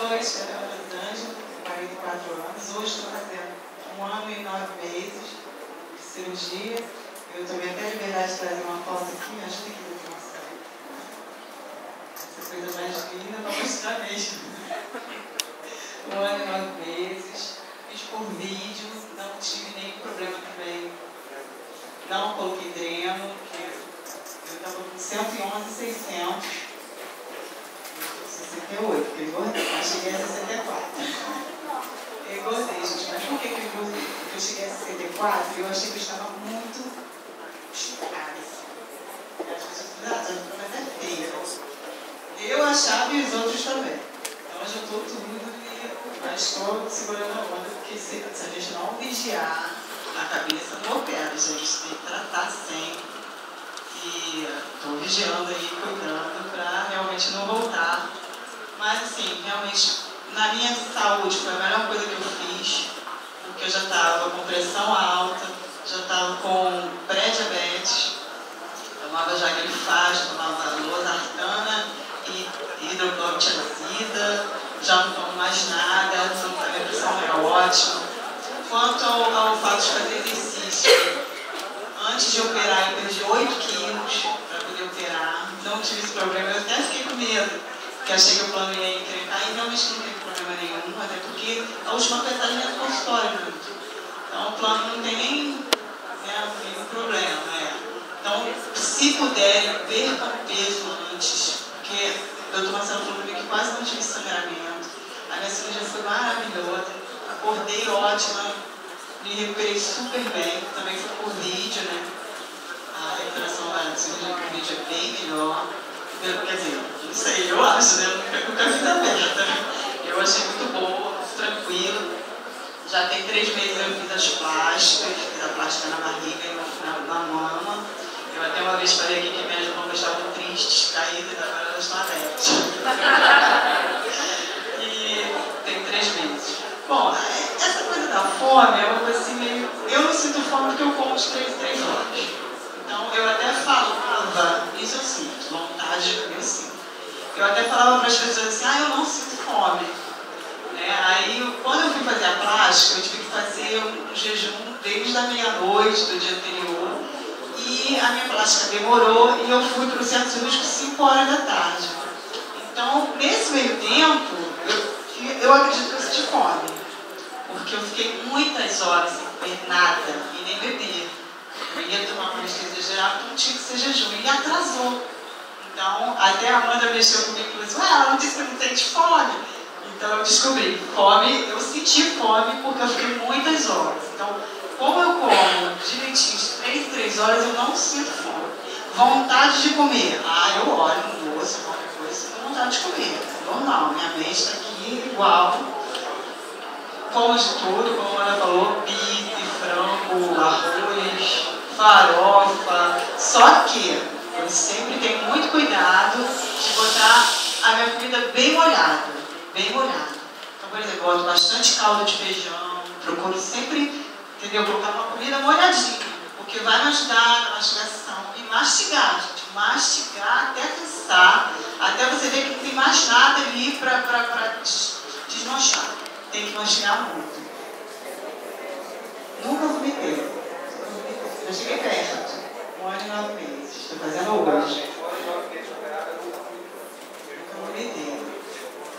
noite, meu nome é Rosângela, tenho 44 anos. Hoje estou fazendo 1 ano e 9 meses de cirurgia. Eu tomei até a liberdade de trazer uma foto aqui, me ajuda aqui, doutor. Essa coisa mais linda para mostrar mesmo. 1 ano e 9 meses. Fiz por vídeo, não tive nenhum problema também. Não coloquei dreno, porque eu estava com 111,600. 68, porque eu engordei, mas cheguei a 64. Eu engordei, gente, mas por que eu engordei? Porque eu cheguei a 64 e eu achei que eu estava muito esticada. As pessoas falaram, mas é feia. Eu achava e os outros também. Então ajuntou tudo, mas estou segurando a onda, porque se a gente não vigiar a cabeça, não opera, gente. Tem que tratar sempre. E estou vigiando aí, cuidando, para realmente não voltar. Mas, assim, realmente, na minha saúde foi a melhor coisa que eu fiz, porque eu já estava com pressão alta, já estava com pré-diabetes, tomava já glifage, tomava losartana e hidroclorotiazida, já não tomo mais nada, a minha pressão era ótima. Quanto ao fato de fazer exercício, antes de operar, eu perdi 8 quilos para poder operar, não tive esse problema, eu até fiquei com medo. Porque achei que o plano ia encrencar e realmente não teve problema nenhum, até porque a última pesagem é no consultório, né? Então o plano não tem nem nenhum problema. Então, se puderem, percam peso antes, porque o doutor Marcelo falou para mim que quase não tive sangramento, a minha cirurgia foi maravilhosa, acordei ótima, me recuperei super bem, também foi por vídeo, né? A recuperação da cirurgia por vídeo é bem melhor. Quer dizer, não sei, eu acho, né? Eu nunca fiz aberta. Eu achei muito boa, muito tranquilo. Já tem 3 meses eu fiz as plásticas, fiz a plástica na barriga e na mama. Eu até uma vez falei aqui que minhas mamas estavam tristes, caídas, agora elas estão abertas. E tem 3 meses. Bom, essa coisa da fome é uma coisa assim meio... Eu não sinto fome porque eu como de 3 em 3 horas. Então, eu até falava, isso eu sinto, vontade de comer, eu sinto. Eu até falava para as pessoas assim, eu não sinto fome. Aí, quando eu fui fazer a plástica, eu tive que fazer um jejum desde a meia-noite do dia anterior. E a minha plástica demorou e eu fui para o centro cirúrgico 5 horas da tarde. Então, nesse meio tempo, eu acredito que eu senti fome. Porque eu fiquei muitas horas sem comer nada e nem beber. Eu ia tomar uma anestesia geral, então tinha que ser jejum. E atrasou. Então, até a Amanda mexeu comigo e falou assim, ela não disse que não sente fome. Então, eu descobri, fome, eu senti fome porque eu fiquei muitas horas. Então, como eu como direitinho de 3 em 3 horas, eu não sinto fome. Vontade de comer. Eu olho no doce, qualquer coisa, tenho vontade de comer. Normal, minha mente está aqui igual. Como de tudo, como a Amanda falou, bife, frango, arroz, farofa, só que eu sempre tenho muito cuidado de botar a minha comida bem molhada, bem molhada. Então, por exemplo, eu boto bastante caldo de feijão, procuro sempre, entendeu, colocar uma comida molhadinha, porque vai me ajudar na mastigação e mastigar, gente, mastigar até cansar, até você ver que não tem mais nada ali para desmanchar. Tem que mastigar muito. Nunca vomitei. Eu cheguei perto. 1 ano e 9 meses. Estou fazendo hoje. Nunca vomitei.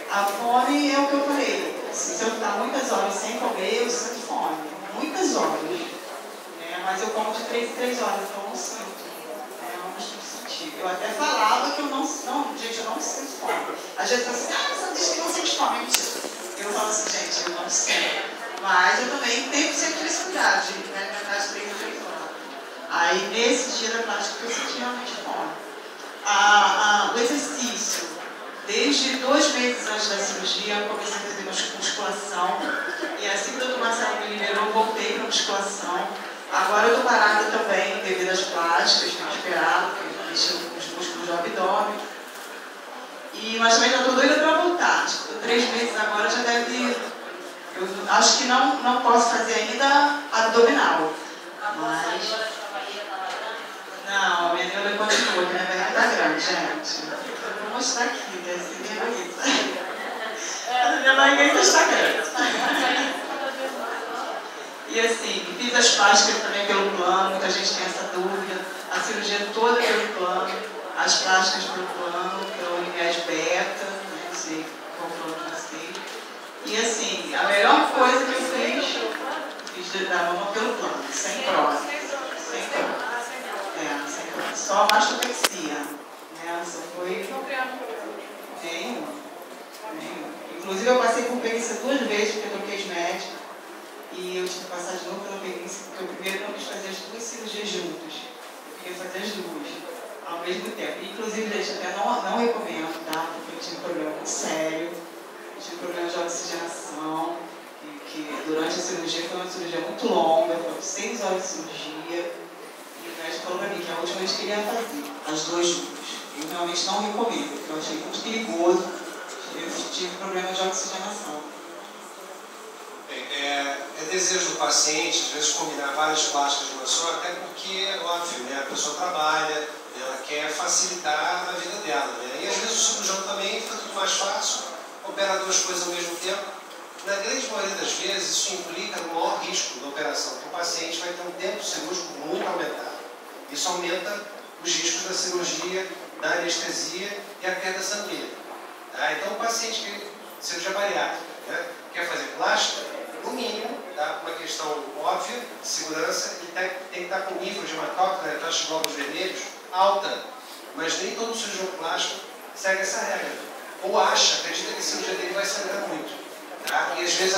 A fome é o que eu falei. Se eu ficar muitas horas sem comer, eu sinto fome. Muitas horas. Mas eu como de 3 em 3 horas, então eu não sinto. Eu não costumo sentir. Eu até falava que eu não, gente, eu não sinto fome. Às vezes você você diz que não sente fome. Mentira. Eu falo assim, gente, eu não sei. Mas eu também tenho que ser felicidade, né? Na verdade, 3 em 3 horas. Aí, nesse dia da plástica, eu senti realmente fome. O exercício, desde 2 meses antes da cirurgia, eu comecei a fazer musculação. E assim que o doutor Marcelo me liberou, eu voltei para a musculação. Agora eu estou parada também, devido às plásticas, tenho que esperar, porque mexi os músculos do abdômen. Mas também já estou doida para voltar. Tipo, 3 meses agora já deve... Eu acho que não posso fazer ainda abdominal. Mas... Não, a minha neura continua, porque minha barriga está grande, gente. Eu vou mostrar aqui, deve ser bem bonita. Ninguém no Instagram. E assim, fiz as plásticas também pelo plano, muita gente tem essa dúvida. A cirurgia toda pelo plano, as plásticas pelo plano, pelo Unimed Beta, né? Não sei qual plano que eu sei. E assim, a melhor coisa que eu fiz da mama pelo plano, sem prova. Sem prova. Sem prova. Só a mastopexia. Né? Só foi. Nenhuma. Inclusive eu passei por perícia 2 vezes, porque eu troquei de médico. E eu tive que passar de novo pela perícia, porque eu primeiro não quis fazer as 2 cirurgias juntas. Eu queria fazer as 2 ao mesmo tempo. Inclusive, gente, até não recomendo, tá? Porque eu tive um problema muito sério. Eu tive um problema de oxigenação, que durante a cirurgia foi uma cirurgia muito longa, foram 6 horas de cirurgia. E o médico falou para mim que a última vez que ele ia fazer, as 2 juntas. Eu realmente não recomendo, porque eu achei muito perigoso. Eu tive problema de oxigenação. É desejo do paciente, às vezes, combinar várias plásticas de uma só, até porque, óbvio, né, a pessoa trabalha, ela quer facilitar a vida dela. Né? E às vezes o cirurgião também fica tudo mais fácil, opera 2 coisas ao mesmo tempo. Na grande maioria das vezes, isso implica no maior risco da operação, que o paciente vai ter um tempo cirúrgico muito aumentado. Isso aumenta os riscos da cirurgia, da anestesia e a perda sanguínea. Tá? Então, o paciente que cirurgia bariátrica, né, quer fazer plástica, no mínimo, tá, uma questão óbvia de segurança, ele tem que estar com nível de hematócrito, né, taxa de glóbulos vermelhos, alta. Mas nem todo cirurgião plástico segue essa regra. Ou acredita que a cirurgia dele vai sangrar muito. Tá? E às vezes